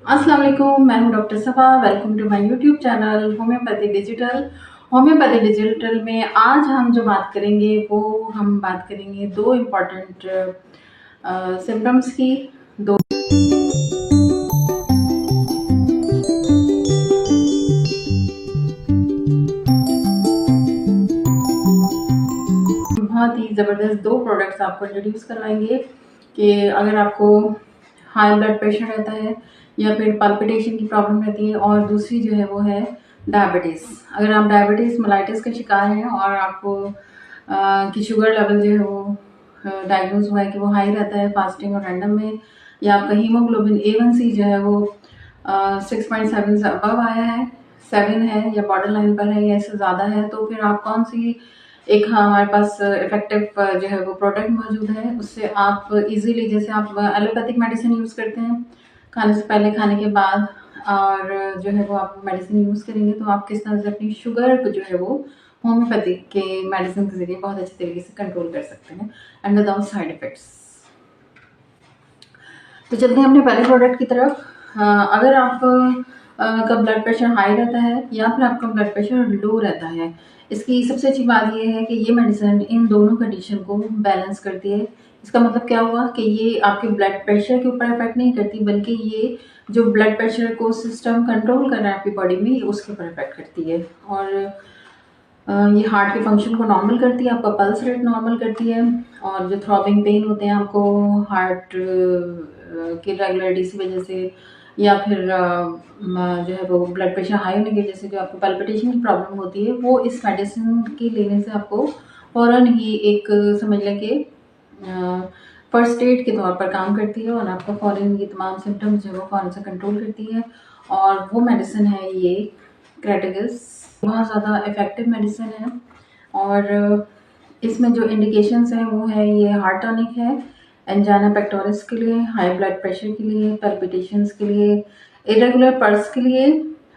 अस्सलाम वालेकुम, मैं हूं doctor Safa. Welcome to my YouTube channel homeopathy digital. Homeopathy digital में आज हम जो बात करेंगे वो हम बात करेंगे दो इम्पॉर्टेंट सिम्टम्स की। दो बहुत ही ज़बरदस्त दो प्रोडक्ट्स आपको इंट्रोड्यूस करवाएंगे कि अगर आपको हाई ब्लड प्रेशर रहता है या फिर पाल्पिटेशन की प्रॉब्लम रहती है, और दूसरी जो है वो है डायबिटीज़। अगर आप डायबिटीज़ मेलाइटिस के शिकार हैं और आपको कि शुगर लेवल जो है वो डायग्नोज हुआ है कि वो हाई रहता है फास्टिंग और रैंडम में, या आपका हीमोग्लोबिन A1C जो है वो 6.7 से अबव आया है, 7 है या बॉर्डर लाइन पर है या इससे ज़्यादा है, तो फिर आप कौन सी एक हमारे पास इफेक्टिव जो है वो प्रोडक्ट मौजूद है, उससे आप इजीली, जैसे आप एलोपैथिक मेडिसिन यूज़ करते हैं खाने से पहले, खाने के बाद, और जो है वो आप मेडिसिन यूज़ करेंगे तो आप किस तरह से अपनी शुगर को जो है वो होम्योपैथिक के मेडिसिन के ज़रिए बहुत अच्छे तरीके से कंट्रोल कर सकते हैं एंड विदाउट साइड इफ़ेक्ट्स। तो चलते हैं अपने पहले प्रोडक्ट की तरफ। अगर आप का ब्लड प्रेशर हाई रहता है या फिर आपका ब्लड प्रेशर लो रहता है, इसकी सबसे अच्छी बात यह है कि ये मेडिसिन इन दोनों कंडीशन को बैलेंस करती है। इसका मतलब क्या हुआ कि ये आपके ब्लड प्रेशर के ऊपर इफेक्ट नहीं करती, बल्कि ये जो ब्लड प्रेशर को सिस्टम कंट्रोल कर रहा है आपकी बॉडी में, उसके ऊपर इफेक्ट करती है। और ये हार्ट के फंक्शन को नॉर्मल करती है, आपका पल्स रेट नॉर्मल करती है, और जो थ्रॉबिंग पेन होते हैं आपको हार्ट की रेगुलरिटी की वजह से, या फिर जो है वो ब्लड प्रेशर हाई होने की वजह से जो आपको पैल्पिटेशन की प्रॉब्लम होती है, वो इस मेडिसिन की लेने से आपको फ़ौरन ही एक समझ लें कि फर्स्ट एड के तौर पर काम करती है, और आपका फ़ौरन ये तमाम सिम्टम्स जो है वो फ़ौरन से कंट्रोल करती है। और वो मेडिसिन है ये क्रेटिगिस। बहुत ज़्यादा इफ़ेक्टिव मेडिसिन है, और इसमें जो इंडिकेशंस हैं वो है ये हार्ट टॉनिक है, एंजाइना पेक्टोरिस के लिए, हाई ब्लड प्रेशर के लिए, पैल्पिटेशंस के लिए, इरेगुलर पल्स के लिए।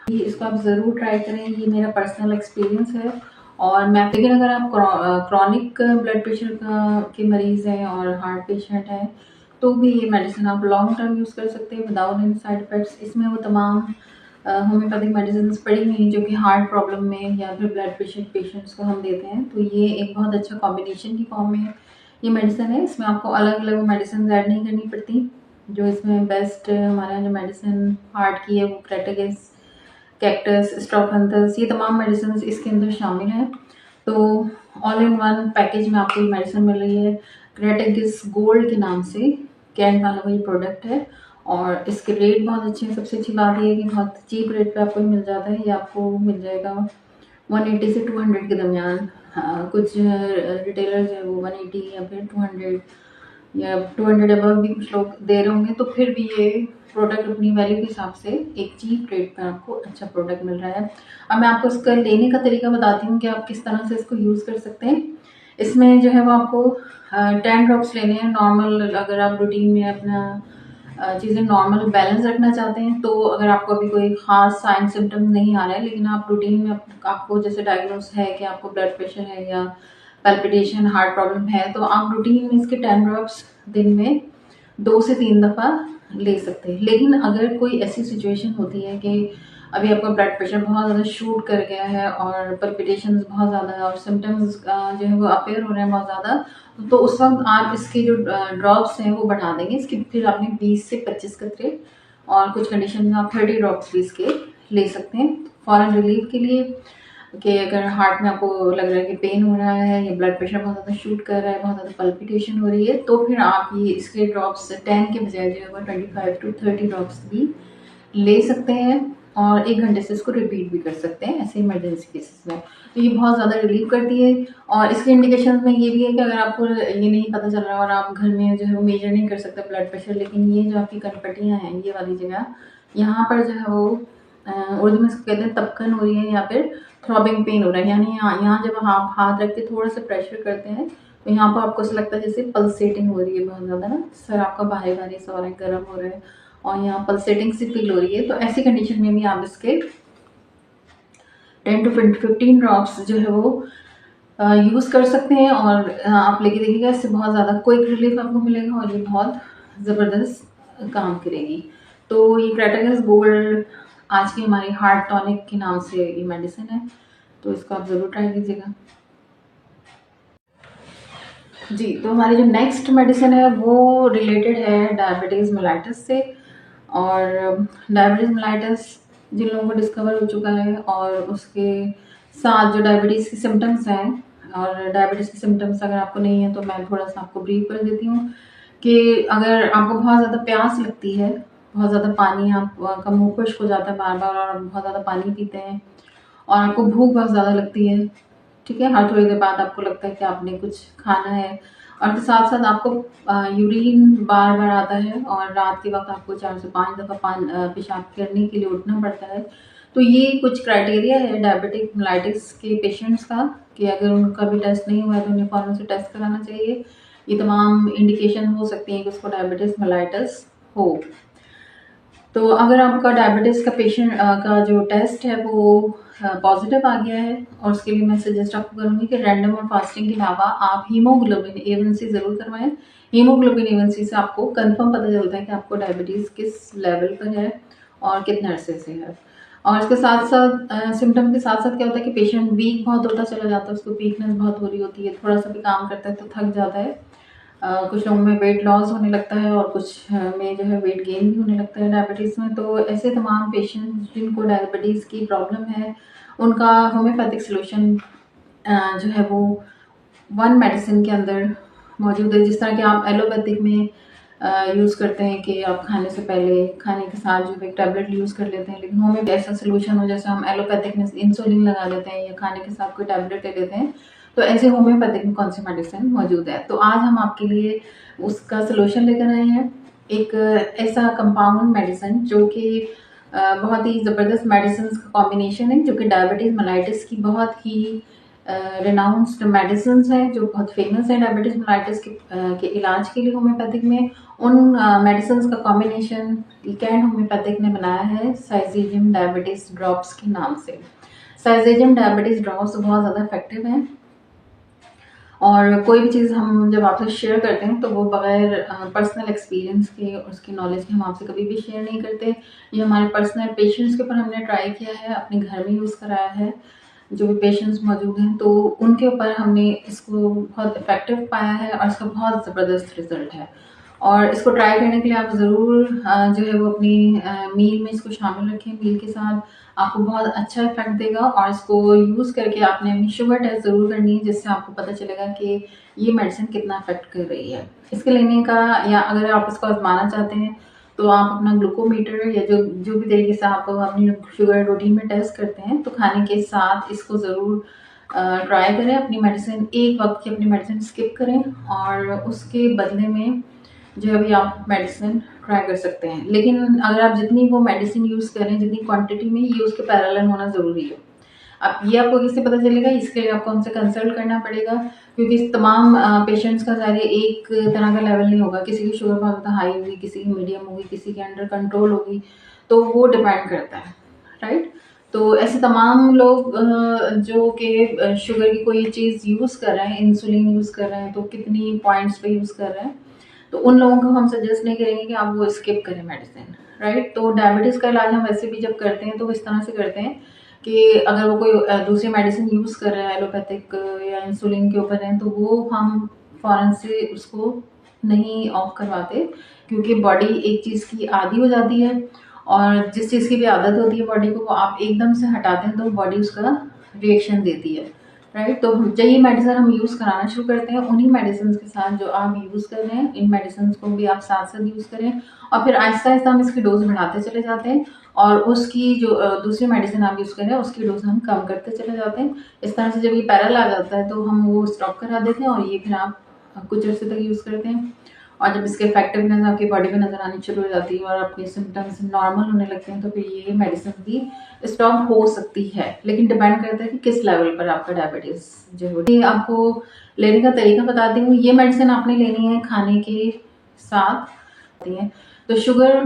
ये इसको आप ज़रूर ट्राई करें, ये मेरा पर्सनल एक्सपीरियंस है। और मैं, लेकिन अगर आप क्रॉनिक ब्लड प्रेशर के मरीज़ हैं और हार्ट पेशेंट हैं, तो भी ये मेडिसिन आप लॉन्ग टर्म यूज़ कर सकते हैं विदाउट एनी साइड इफ़ेक्ट्स। इसमें वो तमाम होम्योपैथिक मेडिसिन पड़ी हुई हैं जो कि हार्ट प्रॉब्लम में या फिर ब्लड प्रेशर पेशेंट्स को हम देते हैं, तो ये एक बहुत अच्छा कॉम्बिनेशन की फॉर्म में ये मेडिसिन है। इसमें आपको अलग अलग मेडिसिन ऐड नहीं करनी पड़ती। जो इसमें बेस्ट हमारे यहाँ जो मेडिसिन हार्ट की है वो क्रेटिगिस, कैक्टस, स्ट्रोफेंथस, ये तमाम मेडिसिन इसके अंदर शामिल हैं। तो ऑल इन वन पैकेज में आपको ये मेडिसिन मिल रही है क्रेटिगिस गोल्ड के नाम से। कैंट वाला वही प्रोडक्ट है, और इसके रेट बहुत अच्छे हैं। सबसे अच्छी बात ये है कि बहुत चीप रेट पे आपको मिल जाता है। ये आपको मिल जाएगा 180 से 200 के दरमियान। हाँ, कुछ रिटेलर्स हैं वो 180 या फिर 200 या 200 अबव भी कुछ लोग दे रहे होंगे, तो फिर भी ये प्रोडक्ट अपनी वैल्यू के हिसाब से एक चीप रेट पर आपको अच्छा प्रोडक्ट मिल रहा है। अब मैं आपको इसका लेने का तरीका बताती हूँ कि आप किस तरह से इसको यूज़ कर सकते हैं। इसमें जो है वो आपको 10 ड्रॉप्स लेने हैं नॉर्मल। अगर आप रूटीन में अपना चीज़ें नॉर्मल बैलेंस रखना चाहते हैं, तो अगर आपको अभी कोई ख़ास साइन सिम्टम नहीं आ रहा है, लेकिन आप रूटीन में आपको जैसे डायग्नोस है कि आपको ब्लड प्रेशर है या पैल्पिटेशन, हार्ट प्रॉब्लम है, तो आप रूटीन में इसके 10 ड्रॉप्स दिन में 2 से 3 दफ़ा ले सकते हैं। लेकिन अगर कोई ऐसी सिचुएशन होती है कि अभी आपका ब्लड प्रेशर बहुत ज़्यादा शूट कर गया है और पैल्पिटेशंस बहुत ज़्यादा है और सिम्टम्स जो है वो अपीयर हो रहे हैं बहुत ज़्यादा, तो उस वक्त आप इसके जो ड्रॉप्स हैं वो बढ़ा देंगे। इसके फिर आपने 20 से 25 कतरे, और कुछ कंडीशन में आप 30 ड्रॉप्स भी इसके ले सकते हैं फ़ौरन रिलीफ के लिए। कि अगर हार्ट में आपको लग रहा है कि पेन हो रहा है या ब्लड प्रेशर बहुत ज़्यादा शूट कर रहा है, बहुत ज़्यादा पल्पिटेशन हो रही है, तो फिर आप ये इसके ड्रॉप्स 10 के बजाय जो है वो 25 to 30 ड्रॉप्स भी ले सकते हैं, और 1 घंटे से इसको रिपीट भी कर सकते हैं ऐसे इमरजेंसी केसेस में। तो ये बहुत ज़्यादा रिलीफ करती है। और इसके इंडिकेशन में ये भी है कि अगर आपको ये नहीं पता चल रहा और आप घर में जो है वो मेजर नहीं कर सकते ब्लड प्रेशर, लेकिन ये जो आपकी कनपट्टियाँ हैं ये वाली जगह, यहाँ पर जो है वो उर्दू में इसको कहते हैं तपकन हो रही है या फिर थ्रॉबिंग पेन हो रहा है, यानी यहाँ जब आप हाथ रख के थोड़ा सा प्रेशर करते हैं तो यहाँ पर आपको ऐसा लगता है जैसे पल्सेटिंग हो रही है बहुत ज़्यादा ना, सर आपका भारी भारी सा हो रहा है, गर्म हो रहा है, और यहाँ पल्सेटिंग सी फील हो रही है। तो ऐसी कंडीशन में भी आप इसके 10 to 15 ड्रॉप्स जो है वो यूज़ कर सकते हैं, और आप लेके देखिएगा, इससे बहुत ज़्यादा क्विक रिलीफ आपको मिलेगा और ये बहुत ज़बरदस्त काम करेगी। तो ये क्रेटागस गोल्ड आज की हमारी हार्ट टॉनिक के नाम से ये मेडिसिन है, तो इसको आप ज़रूर ट्राई कीजिएगा। जी, तो हमारी जो नेक्स्ट मेडिसिन है वो रिलेटेड है डायबिटीज़ मेलाइटस से। और डायबिटीज़ मेलाइटस जिन लोगों को डिस्कवर हो चुका है और उसके साथ जो डायबिटीज़ के सिम्टम्स हैं, और डायबिटीज़ के सिम्टम्स अगर आपको नहीं है तो मैं थोड़ा सा आपको ब्रीफ कर देती हूँ कि अगर आपको बहुत ज़्यादा प्यास लगती है, बहुत ज़्यादा पानी आपका मुँह खुश्क हो जाता है बार-बार और आप बहुत ज़्यादा पानी पीते हैं और आपको भूख बहुत ज़्यादा लगती है, ठीक है? हर थोड़ी देर बाद आपको लगता है कि आपने कुछ खाना है और के साथ-साथ आपको यूरिन बार-बार आता है और रात के वक़्त आपको 4 से 5 दफ़ा पेशाब करने के लिए उठना पड़ता है। तो ये कुछ क्राइटेरिया है डायबिटिक मेलाइटिस के पेशेंट्स का कि अगर उनका भी टेस्ट नहीं हुआ है तो उन्हें फ़ौरन से टेस्ट कराना चाहिए। ये तमाम इंडिकेशन हो सकती हैं कि उसको डायबिटिस मेलाइटिस हो। तो अगर आपका डायबिटीज़ का पेशेंट का जो टेस्ट है वो पॉजिटिव आ गया है, और उसके लिए मैं सजेस्ट आपको करूँगी कि रैंडम और फास्टिंग के अलावा आप हीमोग्लोबिन A1C ज़रूर करवाएं। हीमोग्लोबिन A1C से आपको कंफर्म पता चलता है कि आपको डायबिटीज़ किस लेवल पर है और कितने अरसे से है। और इसके साथ साथ सिम्टम के साथ साथ क्या होता है कि पेशेंट वीक बहुत होता चला जाता है, उसको वीकनेस बहुत हो रही होती है, थोड़ा सा भी काम करता है तो थक जाता है। कुछ लोगों में वेट लॉस होने लगता है और कुछ में जो है वेट गेन भी होने लगता है डायबिटीज़ में। तो ऐसे तमाम पेशेंट्स जिनको डायबिटीज़ की प्रॉब्लम है, उनका होम्योपैथिक सॉल्यूशन जो है वो वन मेडिसिन के अंदर मौजूद है। जिस तरह कि आप एलोपैथिक में यूज़ करते हैं कि आप खाने से पहले, खाने के साथ जो है एक टैबलेट यूज़ कर लेते हैं, लेकिन होम्योपैथी ऐसा सॉल्यूशन हो जैसे हम एलोपैथिक में इंसुलिन लगा लेते हैं या खाने के साथ कोई टैबलेट ले लेते हैं, तो ऐसे होम्योपैथिक में कौन सी मेडिसिन मौजूद है। तो आज हम आपके लिए उसका सॉल्यूशन लेकर आए हैं, एक ऐसा कंपाउंड मेडिसिन जो कि बहुत ही ज़बरदस्त मेडिसिन का कॉम्बिनेशन है, जो कि डायबिटीज़ मेलाइटिस की बहुत ही रिनाउंस्ड मेडिसिन हैं जो बहुत फेमस है डायबिटीज़ मेलाइटिस के इलाज के लिए होम्योपैथिक में। उन मेडिसिन का कॉम्बिनेशन लीकेंड होम्योपैथिक ने बनाया है साइजेजियम डायबिटीज़ ड्रॉप्स के नाम से। साइजेजियम डायबिटीज़ ड्रॉप्स बहुत ज़्यादा इफेक्टिव हैं और कोई भी चीज़ हम जब आपसे शेयर करते हैं तो वो बगैर पर्सनल एक्सपीरियंस के और उसकी नॉलेज के हम आपसे कभी भी शेयर नहीं करते। ये हमारे पर्सनल पेशेंट्स के ऊपर हमने ट्राई किया है, अपने घर में यूज़ कराया है। जो भी पेशेंट्स मौजूद हैं तो उनके ऊपर हमने इसको बहुत इफ़ेक्टिव पाया है और इसका बहुत ज़बरदस्त रिज़ल्ट है। और इसको ट्राई करने के लिए आप ज़रूर जो है वो अपनी मील में इसको शामिल रखें। मील के साथ आपको बहुत अच्छा इफ़ेक्ट देगा और इसको यूज़ करके आपने अपनी शुगर टेस्ट ज़रूर करनी है, जिससे आपको पता चलेगा कि ये मेडिसिन कितना इफ़ेक्ट कर रही है। इसके लेने का, या अगर आप इसको आज़माना चाहते हैं तो आप अपना ग्लूकोमीटर या जो जो भी तरीके से आप अपनी शुगर रूटीन में टेस्ट करते हैं, तो खाने के साथ इसको ज़रूर ट्राई करें। अपनी मेडिसिन, एक वक्त की अपनी मेडिसिन स्किप करें और उसके बदले में जो है अभी आप मेडिसिन ट्राई कर सकते हैं। लेकिन अगर आप जितनी वो मेडिसिन यूज़ करें, जितनी क्वांटिटी में, ये उसके पैरेलल होना ज़रूरी है। अब ये आपको कैसे पता चलेगा, इसके लिए आपको हमसे कंसल्ट करना पड़ेगा, क्योंकि इस तमाम पेशेंट्स का सारे एक तरह का लेवल नहीं होगा। किसी की शुगर बहुत ज़्यादा हाई होगी, किसी की मीडियम होगी, किसी के अंडर कंट्रोल होगी, तो वो डिपेंड करता है, राइट? तो ऐसे तमाम लोग जो कि शुगर की कोई चीज़ यूज़ कर रहे हैं, इंसुलिन यूज़ कर रहे हैं, तो कितनी पॉइंट्स पे यूज़ कर रहे हैं, तो उन लोगों को हम सजेस्ट नहीं करेंगे कि आप वो स्किप करें मेडिसिन, राइट? तो डायबिटीज़ का इलाज हम वैसे भी जब करते हैं तो इस तरह से करते हैं कि अगर वो कोई दूसरी मेडिसिन यूज़ कर रहा है एलोपैथिक या इंसुलिन के ऊपर है, तो वो हम फ़ौरन से उसको नहीं ऑफ करवाते, क्योंकि बॉडी एक चीज़ की आदी हो जाती है और जिस चीज़ की भी आदत होती है बॉडी को, वो आप एकदम से हटाते हैं तो बॉडी उसका रिएक्शन देती है, राइट? तो यही मेडिसिन हम यूज़ कराना शुरू करते हैं, उन्हीं मेडिसिन के साथ जो आप यूज़ कर रहे हैं, इन मेडिसिन को भी आप साथ साथ यूज़ करें और फिर आहिस्ता आहिस्ता हम इसकी डोज बढ़ाते चले जाते हैं और उसकी जो दूसरी मेडिसिन आप यूज़ कर रहे हैं उसकी डोज हम कम करते चले जाते हैं। इस तरह से जब ये पैरेलल आ जाता है तो हम वो स्टॉप करा देते हैं और ये फिर आप कुछ अर्से तक यूज़ करते हैं और जब इसके इफेक्टिवनेस आपकी बॉडी में नज़र आनी शुरू हो जाती है और आपके सिम्टम्स नॉर्मल होने लगते हैं, तो फिर ये मेडिसिन भी स्टॉप हो सकती है। लेकिन डिपेंड करता है कि किस लेवल पर आपका डायबिटीज़ जो है। ये आपको लेने का तरीका बताती हूँ। ये मेडिसिन आपने लेनी है खाने के साथ है, तो शुगर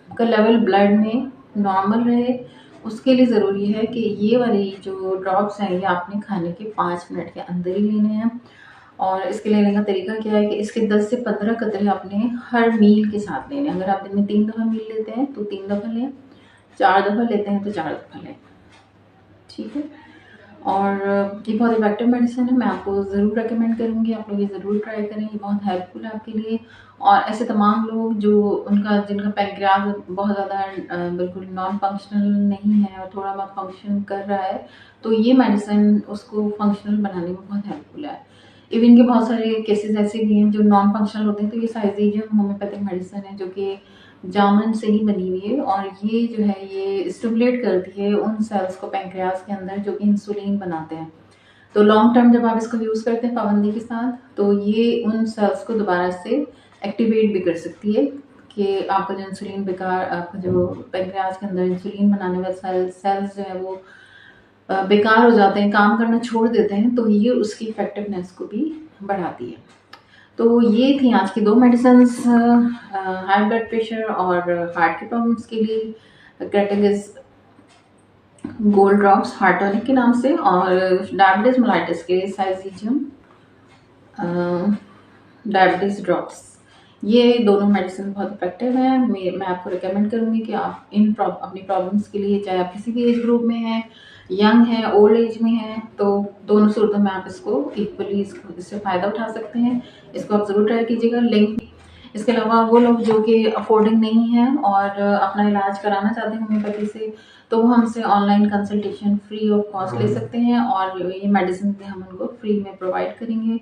का लेवल ब्लड में नॉर्मल रहे, उसके लिए ज़रूरी है कि ये वाली जो ड्रॉप्स हैं ये आपने खाने के 5 मिनट के अंदर ही लेने हैं और इसके लेने का तरीका क्या है कि इसके 10 से 15 कतरे आपने हर मील के साथ लेने। अगर आप दिन में 3 दफ़ा मील लेते हैं तो 3 दफ़ा लें, 4 दफ़ा लेते हैं तो 4 दफ़ा लें, ठीक है। और ये बहुत इफेक्टिव मेडिसिन है, मैं आपको ज़रूर रेकमेंड करूँगी, आप लोग ये ज़रूर ट्राई करें, ये बहुत हेल्पफुल है आपके लिए। और ऐसे तमाम लोग जो जिनका पैंक्रियाज बहुत ज़्यादा बिल्कुल नॉन फंक्शनल नहीं है और थोड़ा बहुत फंक्शन कर रहा है, तो ये मेडिसिन उसको फंक्शनल बनाने में बहुत हेल्पफुल है। इवन के बहुत सारे केसेस ऐसे भी हैं जो नॉन फंक्शनल होते हैं, तो ये साइजेजियम होम्योपैथिक मेडिसिन है जो कि जामुन से ही बनी हुई है और ये जो है ये स्टिमुलेट करती है उन सेल्स को पैंक्रियाज के अंदर जो कि इंसुलिन बनाते हैं। तो लॉन्ग टर्म जब आप इसको यूज़ करते हैं पाबंदी के साथ, तो ये उन सेल्स को दोबारा से एक्टिवेट भी कर सकती है कि आपका जो इंसुलिन बेकार, आपका जो पैंक्रियाज के अंदर इंसुलिन बनाने वाले सेल्स जो है वो बेकार हो जाते हैं, काम करना छोड़ देते हैं, तो ये उसकी इफेक्टिवनेस को भी बढ़ाती है। तो ये थी आज की 2 मेडिसिन्स हाई ब्लड प्रेशर और हार्ट के प्रॉब्लम्स के लिए। Categories gold drops heart tonic के नाम से, और डायबिटीज मेलाइटिस के लिए साइजीजियम डायबिटीज ड्रॉप्स। ये दोनों मेडिसिन बहुत इफेक्टिव हैं। मैं आपको रिकमेंड करूँगी कि आप अपनी प्रॉब्लम्स के लिए, चाहे आप किसी भी एज ग्रुप में हैं, यंग है, ओल्ड एज में है, तो दोनों सूरतों में आप इसको इक्वली इससे फ़ायदा उठा सकते हैं। इसको आप ज़रूर ट्राई कीजिएगा। लिंक इसके अलावा वो लोग जो कि अफोर्डिंग नहीं है और अपना इलाज कराना चाहते हैं होम्योपैथी से, तो वो हमसे online consultation free of cost ले सकते हैं और ये मेडिसिन भी हम उनको फ्री में प्रोवाइड करेंगे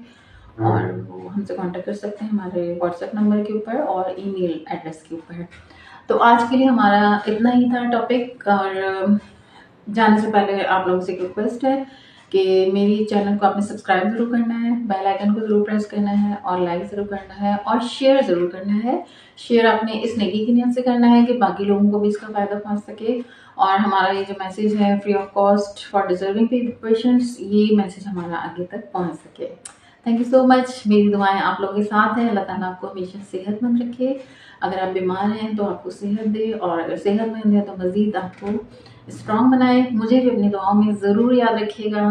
और वो हमसे कांटेक्ट कर सकते हैं हमारे व्हाट्सएप नंबर के ऊपर और ईमेल एड्रेस के ऊपर। तो आज के लिए हमारा इतना ही था टॉपिक, और जाने से पहले आप लोगों से एक रिक्वेस्ट है कि मेरी चैनल को आपने सब्सक्राइब ज़रूर करना है, बेल आइकन को ज़रूर प्रेस करना है और लाइक ज़रूर करना है और शेयर ज़रूर करना है। शेयर आपने इस नेकी की नीयत से करना है कि बाकी लोगों को भी इसका फ़ायदा पहुंच सके और हमारा ये जो मैसेज है free of cost for deserving patients, ये मैसेज हमारा आगे तक पहुँच सके। Thank you so much. मेरी दुआएं आप लोगों के साथ हैं। अल्लाह ताला आपको हमेशा सेहतमंद रखे। अगर आप बीमार हैं तो आपको सेहत दे, और अगर सेहतमंद है तो मज़ीद आपको स्ट्रॉन्ग बनाए। मुझे भी अपनी दुआओं में ज़रूर याद रखिएगा।